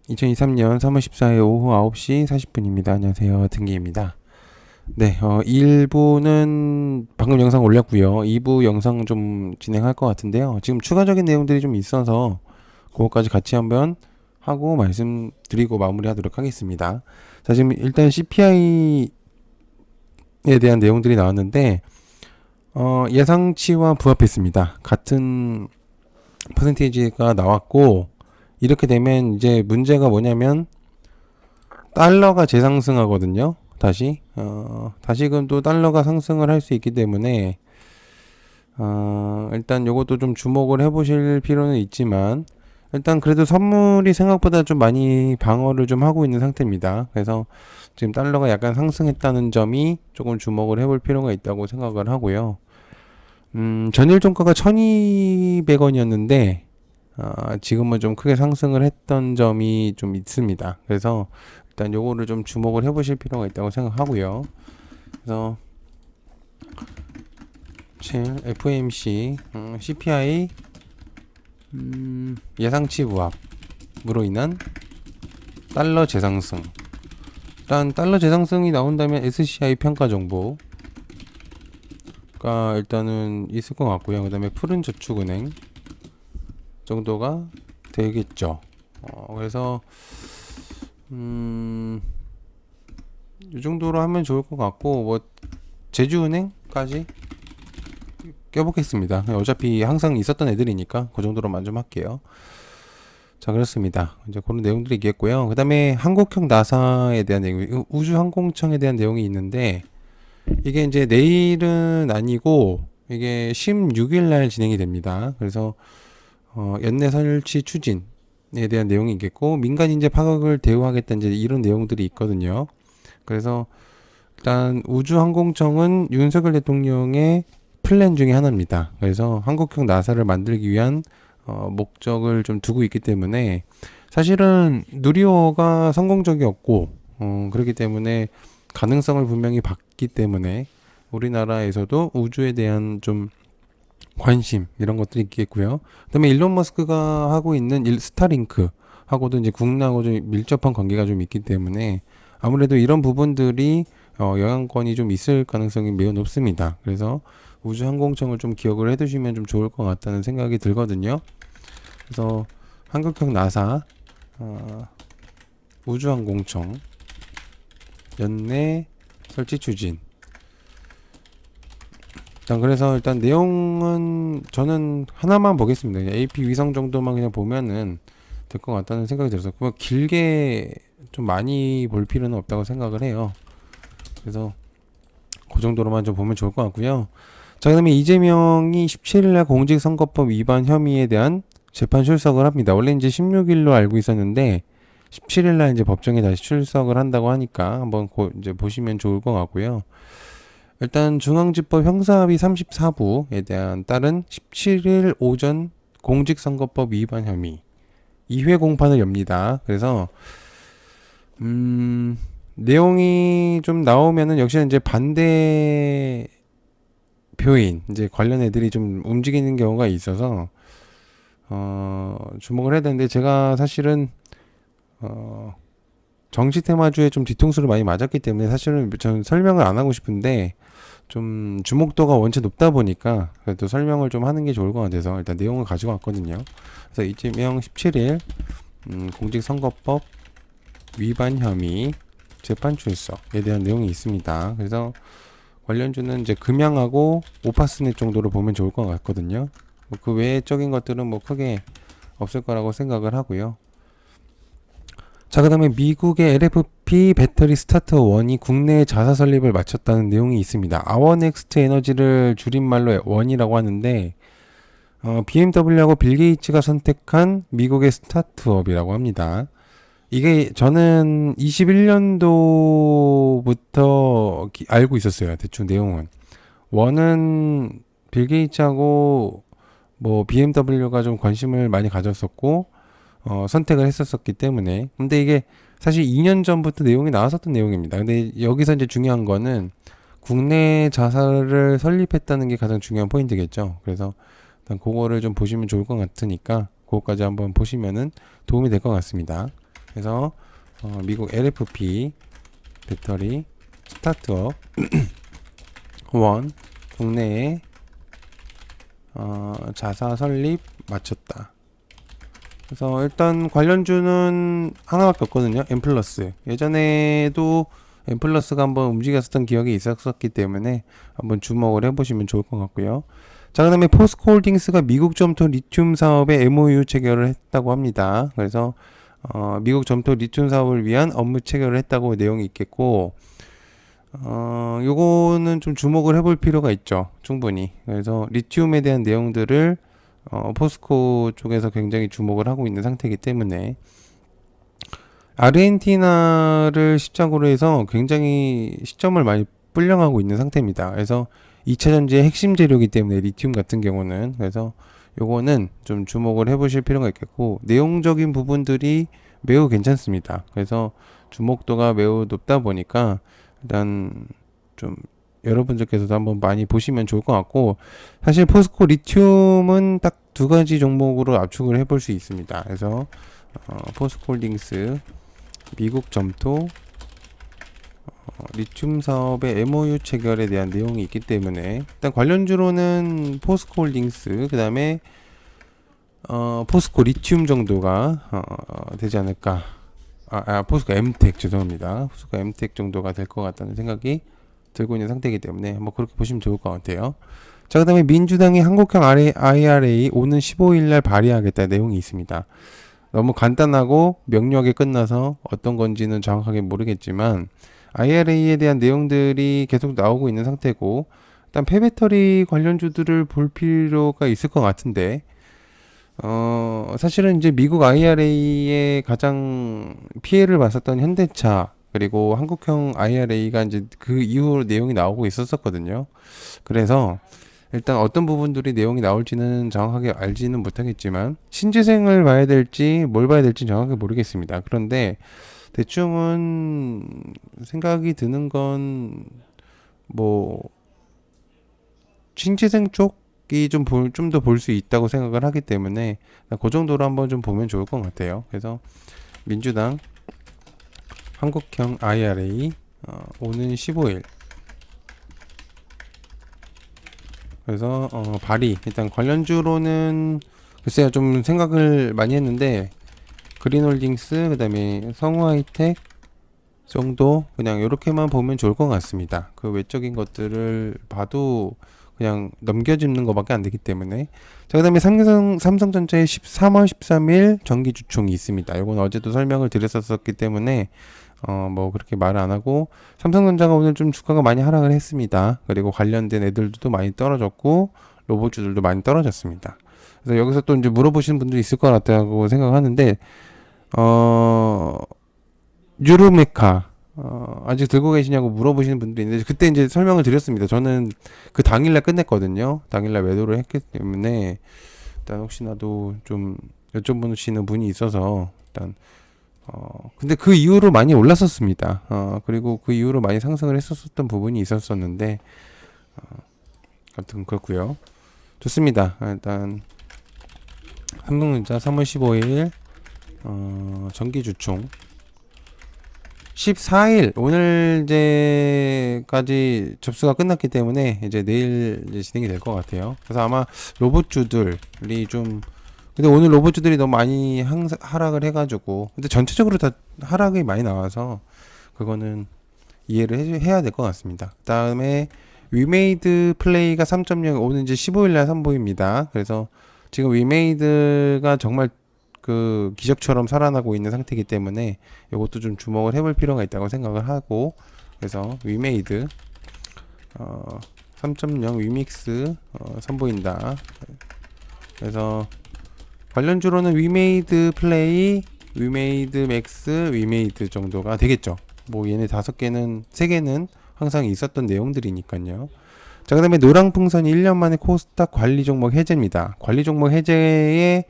2023년 3월 14일 오후 9시 40분입니다. 안녕하세요. 등기입니다. 네, 1부는 방금 영상 올렸고요. 2부 영상 좀 진행할 것 같은데요. 지금 추가적인 내용들이 좀 있어서 그것까지 같이 한번 하고 말씀드리고 마무리하도록 하겠습니다. 자, 지금 일단 CPI에 대한 내용들이 나왔는데 예상치와 부합했습니다. 같은 퍼센테이지가 나왔고, 이렇게 되면 이제 문제가 뭐냐면 달러가 재상승하거든요. 다시금 또 달러가 상승을 할 수 있기 때문에 일단 요것도 좀 주목을 해보실 필요는 있지만, 일단 그래도 선물이 생각보다 좀 많이 방어를 좀 하고 있는 상태입니다. 그래서 지금 달러가 약간 상승했다는 점이 조금 주목을 해볼 필요가 있다고 생각을 하고요. 전일 종가가 1200원이었는데 지금은 좀 크게 상승을 했던 점이 좀 있습니다. 그래서 일단 요거를 좀 주목을 해보실 필요가 있다고 생각하고요. 그래서 FOMC CPI 예상치 부합으로 인한 달러 재상승. 일단 달러 재상승이 나온다면 SCI 평가 정보가 일단은 있을 것 같고요. 그 다음에 푸른저축은행 정도가 되겠죠. 그래서 이 정도로 하면 좋을 것 같고, 뭐 제주은행까지 껴보겠습니다. 어차피 항상 있었던 애들이니까 그 정도로만 좀 할게요. 자, 그렇습니다. 이제 그런 내용들이 있겠고요. 그 다음에 한국형 나사에 대한 내용, 우주항공청에 대한 내용이 있는데, 이게 이제 내일은 아니고 이게 16일 날 진행이 됩니다. 그래서 연내 설치 추진에 대한 내용이 있겠고, 민간 인재 파격을 대우하겠다, 이제 이런 내용들이 있거든요. 그래서 일단 우주항공청은 윤석열 대통령의 플랜 중에 하나입니다. 그래서 한국형 나사를 만들기 위한 목적을 좀 두고 있기 때문에, 사실은 누리호가 성공적이었고 그렇기 때문에 가능성을 분명히 봤기 때문에 우리나라에서도 우주에 대한 좀 관심 이런 것들이 있겠고요. 그다음에 일론 머스크가 하고 있는 스타링크 하고도 이제 국내하고 좀 밀접한 관계가 좀 있기 때문에 아무래도 이런 부분들이 영향권이 좀 있을 가능성이 매우 높습니다. 그래서 우주항공청을 좀 기억을 해두시면 좀 좋을 것 같다는 생각이 들거든요. 그래서 한국형 나사, 우주항공청 연내 설치 추진. 일단 내용은 저는 하나만 보겠습니다. AP 위성 정도만 그냥 보면은 될 것 같다는 생각이 들어서, 뭐 길게 좀 많이 볼 필요는 없다고 생각을 해요. 그래서 그 정도로만 좀 보면 좋을 것 같고요. 자, 그다음에 이재명이 17일날 공직선거법 위반 혐의에 대한 재판 출석을 합니다. 원래 이제 16일로 알고 있었는데 17일날 이제 법정에 다시 출석을 한다고 하니까 한번 이제 보시면 좋을 것 같고요. 일단 중앙지법 형사합의 34부에 대한 따른 17일 오전 공직선거법 위반 혐의 2회 공판을 엽니다. 그래서 내용이 좀 나오면은 역시 이제 반대 표인 이제 관련 애들이 좀 움직이는 경우가 있어서 주목을 해야 되는데, 제가 사실은 정치 테마주에 좀 뒤통수를 많이 맞았기 때문에 사실은 저는 설명을 안 하고 싶은데, 좀 주목도가 원체 높다 보니까 그래도 설명을 좀 하는 게 좋을 것 같아서 일단 내용을 가지고 왔거든요. 그래서 이재명 17일 공직선거법 위반 혐의 재판 출석에 대한 내용이 있습니다. 그래서 관련주는 이제 금양하고 오파스넷 정도로 보면 좋을 것 같거든요. 그 외적인 것들은 뭐 크게 없을 거라고 생각을 하고요. 자, 그 다음에 미국의 LFP 배터리 스타터 1이 국내 자사 설립을 마쳤다는 내용이 있습니다. 아워넥스트 에너지를 줄임말로 원이라고 하는데, BMW하고 빌 게이츠가 선택한 미국의 스타트업이라고 합니다. 이게 저는 21년도부터 알고 있었어요. 대충 내용은. 원은 빌 게이츠하고 뭐 BMW가 좀 관심을 많이 가졌었고 선택을 했었기 때문에. 근데 이게 사실 2년 전부터 내용이 나왔었던 내용입니다. 근데 여기서 이제 중요한 거는 국내 자사를 설립했다는 게 가장 중요한 포인트겠죠. 그래서 일단 그거를 좀 보시면 좋을 것 같으니까 그거까지 한번 보시면은 도움이 될 것 같습니다. 그래서 미국 LFP 배터리 스타트업 원 국내에 자사 설립 마쳤다. 그래서 일단 관련주는 하나밖에 없거든요. 엠플러스. 예전에도 엠플러스가 한번 움직였었던 기억이 있었기 때문에 한번 주목을 해보시면 좋을 것 같고요. 자, 그 다음에 포스코홀딩스가 미국 점토 리튬 사업에 MOU 체결을 했다고 합니다. 그래서 미국 점토 리튬 사업을 위한 업무 체결을 했다고 내용이 있겠고, 요거는 좀 주목을 해볼 필요가 있죠. 충분히. 그래서 리튬에 대한 내용들을 포스코 쪽에서 굉장히 주목을 하고 있는 상태이기 때문에 아르헨티나를 시작으로 해서 굉장히 시점을 많이 불량하고 있는 상태입니다. 그래서 2차 전지의 핵심 재료이기 때문에 리튬 같은 경우는 그래서 요거는 좀 주목을 해보실 필요가 있겠고 내용적인 부분들이 매우 괜찮습니다. 그래서 주목도가 매우 높다 보니까 일단 좀 여러분들께서도 한번 많이 보시면 좋을 것 같고 사실 포스코 리튬은 딱 두 가지 종목으로 압축을 해볼 수 있습니다. 그래서 포스코홀딩스 미국 점토 리튬 사업의 MOU 체결에 대한 내용이 있기 때문에 일단 관련주로는 포스코홀딩스 그 다음에 포스코 리튬 정도가 되지 않을까. 포스코 엠텍 죄송합니다. 포스코 엠텍 정도가 될 것 같다는 생각이 들고 있는 상태이기 때문에 뭐 그렇게 보시면 좋을 것 같아요. 자, 그 다음에 민주당이 한국형 IRA 오는 15일날 발의하겠다 내용이 있습니다. 너무 간단하고 명료하게 끝나서 어떤 건지는 정확하게 모르겠지만 IRA에 대한 내용들이 계속 나오고 있는 상태고 일단 폐배터리 관련주들을 볼 필요가 있을 것 같은데 사실은 이제 미국 IRA에 가장 피해를 봤었던 현대차 그리고 한국형 IRA가 이제 그 이후로 내용이 나오고 있었거든요. 그래서 일단 어떤 부분들이 내용이 나올지는 정확하게 알지는 못하겠지만 신재생을 봐야 될지 뭘 봐야 될지 정확하게 모르겠습니다. 그런데 대충은 생각이 드는 건 뭐 신재생 쪽이 좀 더 볼 수 있다고 생각을 하기 때문에 그 정도로 한번 좀 보면 좋을 것 같아요. 그래서 민주당 한국형 IRA 오는 15일 그래서 발의 일단 관련주로는 글쎄요 좀 생각을 많이 했는데 그린홀딩스 그 다음에 성우하이텍 정도 그냥 이렇게만 보면 좋을 것 같습니다. 그 외적인 것들을 봐도 그냥 넘겨짚는 것밖에 안 되기 때문에 자, 그 다음에 삼성전자의 3월 13일 정기주총이 있습니다. 이건 어제도 설명을 드렸었기 때문에 뭐 그렇게 말을 안 하고 삼성전자가 오늘 좀 주가가 많이 하락을 했습니다. 그리고 관련된 애들도 많이 떨어졌고 로봇주들도 많이 떨어졌습니다. 그래서 여기서 또 이제 물어보시는 분들이 있을 것 같다고 생각하는데 유로메카 아직 들고 계시냐고 물어보시는 분들이 있는데 그때 이제 설명을 드렸습니다. 저는 그 당일날 끝냈거든요. 당일날 매도를 했기 때문에 일단 혹시나도 좀 여쭤보시는 분이 있어서 일단 근데 그 이후로 많이 올랐었습니다. 그리고 그 이후로 많이 상승을 했었던 부분이 있었었는데 아무튼 그렇고요. 좋습니다. 일단 삼성전자 3월 15일 정기주총 14일 오늘 이제까지 접수가 끝났기 때문에 이제 내일 이제 진행이 될 것 같아요. 그래서 아마 로봇주들이 좀 근데 오늘 로봇주들이 너무 많이 하락을 해가지고 근데 전체적으로 다 하락이 많이 나와서 그거는 이해를 해야 될 것 같습니다. 그 다음에 위메이드 플레이가 3.0 오는 이제 15일날 선보입니다. 그래서 지금 위메이드가 정말 그 기적처럼 살아나고 있는 상태이기 때문에 이것도 좀 주목을 해볼 필요가 있다고 생각을 하고 그래서 위메이드 3.0 위믹스 선보인다. 그래서 관련주로는 위메이드 플레이, 위메이드 맥스, 위메이드 정도가 되겠죠. 뭐 얘네 5개는 3개는 항상 있었던 내용들이니까요. 자, 그 다음에 노랑풍선이 1년 만에 코스닥 관리 종목 해제입니다. 관리 종목 해제에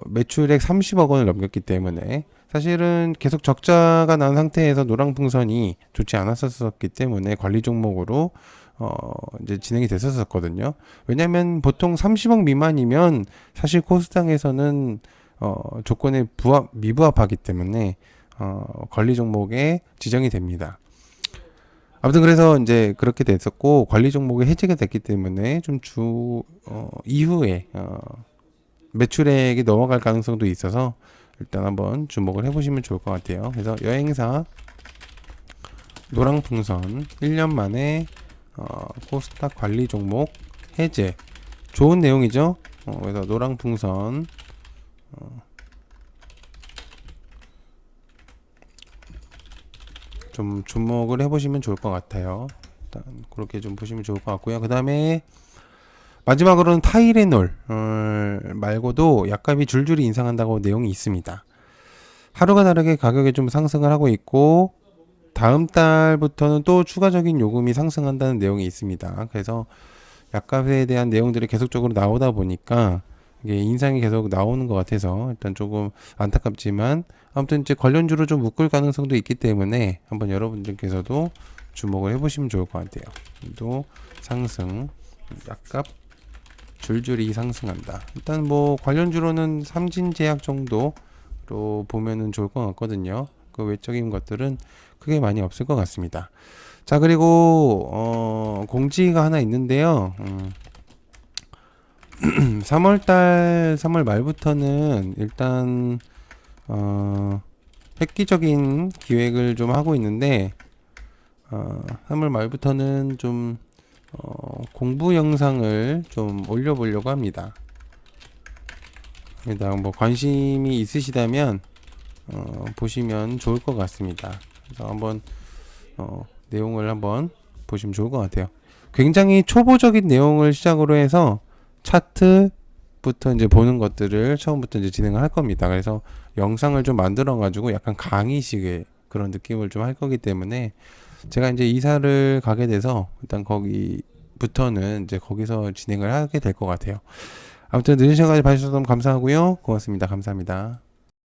매출액 30억 원을 넘겼기 때문에 사실은 계속 적자가 난 상태에서 노랑풍선이 좋지 않았었기 때문에 관리 종목으로 이제 진행이 됐었거든요. 왜냐면 보통 30억 미만이면 사실 코스닥에서는 조건에 미부합하기 때문에 관리 종목에 지정이 됩니다. 아무튼 그래서 이제 그렇게 됐었고 관리 종목이 해지가 됐기 때문에 좀 이후에 매출액이 넘어갈 가능성도 있어서 일단 한번 주목을 해보시면 좋을 것 같아요. 그래서 여행사 노랑풍선 1년 만에 코스닥 관리 종목 해제 좋은 내용이죠. 그래서 노랑풍선 좀 주목을 해보시면 좋을 것 같아요. 일단 그렇게 좀 보시면 좋을 것 같고요. 그 다음에 마지막으로는 타이레놀 말고도 약값이 줄줄이 인상한다고 내용이 있습니다. 하루가 다르게 가격이 좀 상승을 하고 있고 다음 달부터는 또 추가적인 요금이 상승한다는 내용이 있습니다. 그래서 약값에 대한 내용들이 계속적으로 나오다 보니까 이게 인상이 계속 나오는 것 같아서 일단 조금 안타깝지만 아무튼 이제 관련주로 좀 묶을 가능성도 있기 때문에 한번 여러분들께서도 주목을 해보시면 좋을 것 같아요. 또 상승, 약값 줄줄이 상승한다. 일단 뭐 관련주로는 삼진제약 정도로 보면은 좋을 것 같거든요. 그 외적인 것들은 크게 많이 없을 것 같습니다. 자, 그리고 공지가 하나 있는데요. 3월 말부터는 일단 획기적인 기획을 좀 하고 있는데 3월 말부터는 좀 공부 영상을 좀 올려보려고 합니다. 일단 뭐 관심이 있으시다면 보시면 좋을 것 같습니다. 그래서 한번 내용을 한번 보시면 좋을 것 같아요. 굉장히 초보적인 내용을 시작으로 해서 차트부터 이제 보는 것들을 처음부터 이제 진행을 할 겁니다. 그래서 영상을 좀 만들어 가지고 약간 강의식의 그런 느낌을 좀 할 거기 때문에 제가 이제 이사를 가게 돼서 일단 거기부터는 이제 거기서 진행을 하게 될 것 같아요. 아무튼 늦은 시간까지 봐주셔서 너무 감사하고요. 고맙습니다. 감사합니다.